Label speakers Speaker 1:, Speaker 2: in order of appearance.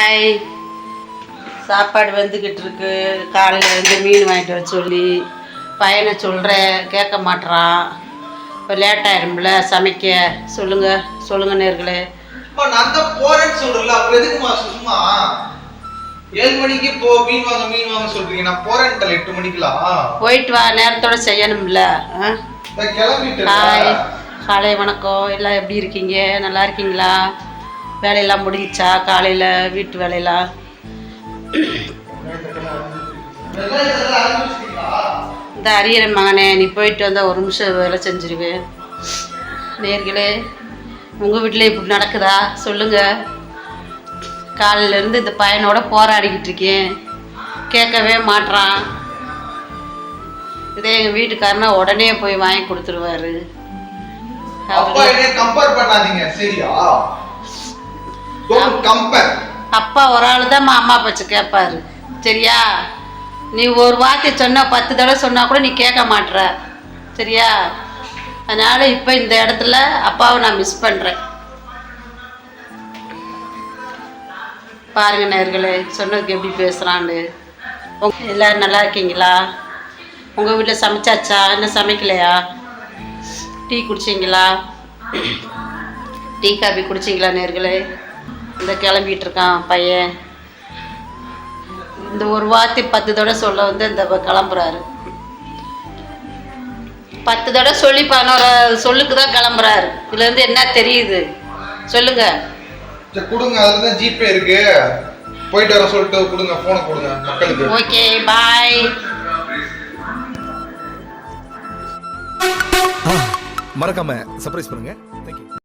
Speaker 1: Hi. சாப்பாடு வந்துக்கிட்டு இருக்கு. காலையில் வந்து மீன் வாங்கிட்டு வர சொல்லி பையனை சொல்கிறேன், கேட்க மாட்றான். இப்போ லேட் ஆகிடும்ல சமைக்க. சொல்லுங்கள் நேர்களே.
Speaker 2: நான் தான் போறேன்னு சொல்றேன்ல, அப்புறம் எதுக்குமா சும்மா 7 மணிக்கு போ மீன் வாங்க சொல்றீங்க? நான் போறேன்டா 8 மணிக்குலாம்.
Speaker 1: போயிட்டு வா, நேரத்தோட செய்யணும்ல.
Speaker 2: கிளம்பிட்டு.
Speaker 1: ஹாய், காலை வணக்கம். எல்லாம் எப்படி இருக்கீங்க? நல்லா இருக்கீங்களா? வேலையெல்லாம் முடிஞ்சிச்சா? காலையில் வீட்டு வேலையெல்லாம் இந்த அரியன் மகனே, நீ போயிட்டு வந்தால் ஒரு நிமிஷம் வேலை செஞ்சிருவேன். நேர்களே, உங்கள் வீட்டில் இப்படி நடக்குதா சொல்லுங்கள். காலையிலேருந்து இந்த பையனோட போராடிக்கிட்டு இருக்கேன், கேட்கவே மாட்றான். இதே எங்கள் வீட்டுக்காரனா உடனே போய் வாங்கி கொடுத்துருவாரு. அப்பா ஒரு ஆள் தான் அம்மா பேச்சு கேட்பாரு, சரியா? நீ ஒரு வார்த்தை சொன்னால் 10 தடவை சொன்னால் கூட நீ கேட்க மாட்ற, சரியா? அதனால் இப்போ இந்த இடத்துல அப்பாவை நான் மிஸ் பண்ணுறேன். பாருங்கள் நேர்களே, சொன்னதுக்கு எப்படி பேசுகிறான்னு. எல்லோரும் நல்லா இருக்கீங்களா? உங்கள் வீட்டில் சமைச்சாச்சா? இன்னும் சமைக்கலையா? டீ குடிச்சிங்களா? டீ காபி குடிச்சிங்களா நேர்களே? இந்த கிளம்பிகிட்டு இருக்கான் பையன். இந்த ஒரு வார்த்தை 10 தடவை சொல்ல வந்து இந்த கிளம்புறாரு. 10 தடவை சொல்லி 11 சொல்லுக்கு தான் கிளம்புறாரு. இதுலேருந்து என்ன தெரியுது சொல்லுங்க.
Speaker 2: கொடுங்க, அதுல தான் ஜிபே இருக்கு, போயிட்டு வர சொல்லிட்டு கொடுங்க, போனை கொடுங்க மக்களுக்கு.
Speaker 1: ஓகே, பாய்.
Speaker 3: மறக்காம சர்ப்ரைஸ் பண்ணுங்க. தேங்க்யூ.